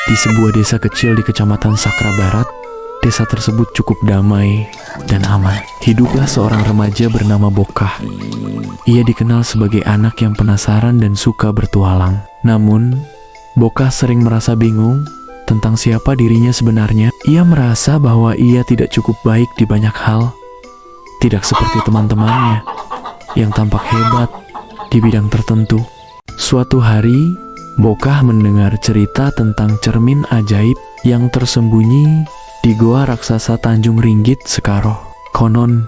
Di sebuah desa kecil di Kecamatan Sakra Barat, desa tersebut cukup damai dan aman. Hiduplah seorang remaja bernama Bokah. Ia dikenal sebagai anak yang penasaran dan suka bertualang. Namun, Bokah sering merasa bingung tentang siapa dirinya sebenarnya. Ia merasa bahwa ia tidak cukup baik di banyak hal, tidak seperti teman-temannya yang tampak hebat di bidang tertentu. Suatu hari, Bokah mendengar cerita tentang cermin ajaib yang tersembunyi di Goa Raksasa Tanjung Ringgit Sekaroh. Konon,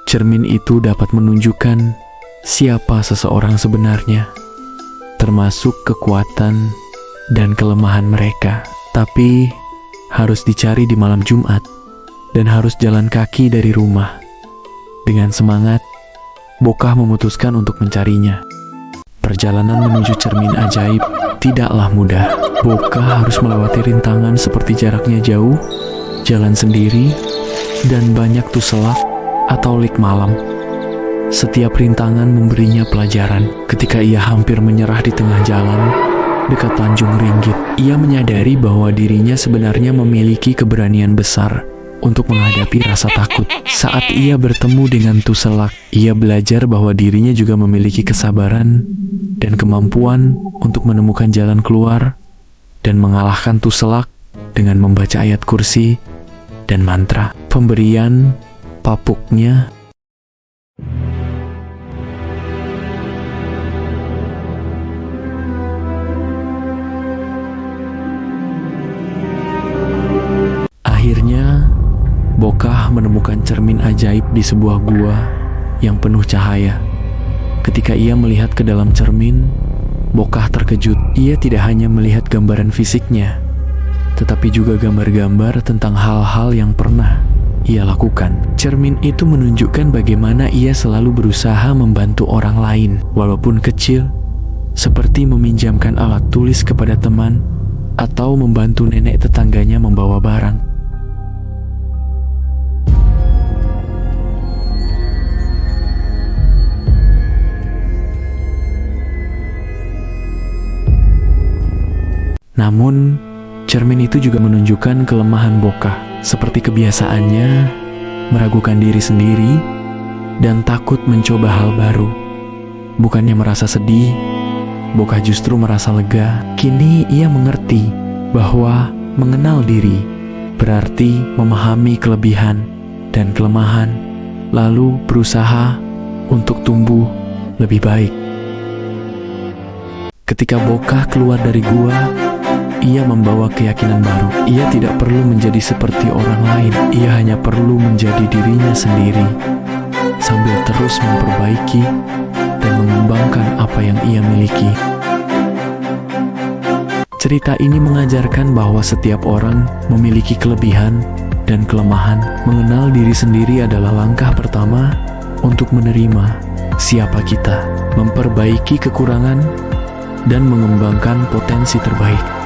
cermin itu dapat menunjukkan siapa seseorang sebenarnya, termasuk kekuatan dan kelemahan mereka. Tapi, harus dicari di malam Jumat dan harus jalan kaki dari rumah. Dengan semangat, Bokah memutuskan untuk mencarinya. Perjalanan menuju cermin ajaib tidaklah mudah. Bokah harus melewati rintangan seperti jaraknya jauh, jalan sendiri, dan banyak tuselak atau lik malam. Setiap rintangan memberinya pelajaran. Ketika ia hampir menyerah di tengah jalan, dekat Tanjung Ringgit, ia menyadari bahwa dirinya sebenarnya memiliki keberanian besar untuk menghadapi rasa takut. Saat ia bertemu dengan tuselak, ia belajar bahwa dirinya juga memiliki kesabaran dan kemampuan untuk menemukan jalan keluar dan mengalahkan tuselak dengan membaca ayat kursi dan mantra. Pemberian papuknya akhirnya Bokah menemukan cermin ajaib di sebuah gua yang penuh cahaya. Ketika ia melihat ke dalam cermin, Bokah terkejut. Ia tidak hanya melihat gambaran fisiknya, tetapi juga gambar-gambar tentang hal-hal yang pernah ia lakukan. Cermin itu menunjukkan bagaimana ia selalu berusaha membantu orang lain, walaupun kecil, seperti meminjamkan alat tulis kepada teman atau membantu nenek tetangganya membawa barang. Namun, cermin itu juga menunjukkan kelemahan Bokah, seperti kebiasaannya meragukan diri sendiri dan takut mencoba hal baru. Bukannya merasa sedih, Bokah justru merasa lega. Kini ia mengerti bahwa mengenal diri berarti memahami kelebihan dan kelemahan, lalu berusaha untuk tumbuh lebih baik. Ketika Bokah keluar dari gua, ia membawa keyakinan baru. Ia tidak perlu menjadi seperti orang lain. Ia hanya perlu menjadi dirinya sendiri, sambil terus memperbaiki dan mengembangkan apa yang ia miliki. Cerita ini mengajarkan bahwa setiap orang memiliki kelebihan dan kelemahan. Mengenal diri sendiri adalah langkah pertama untuk menerima siapa kita, memperbaiki kekurangan, dan mengembangkan potensi terbaik.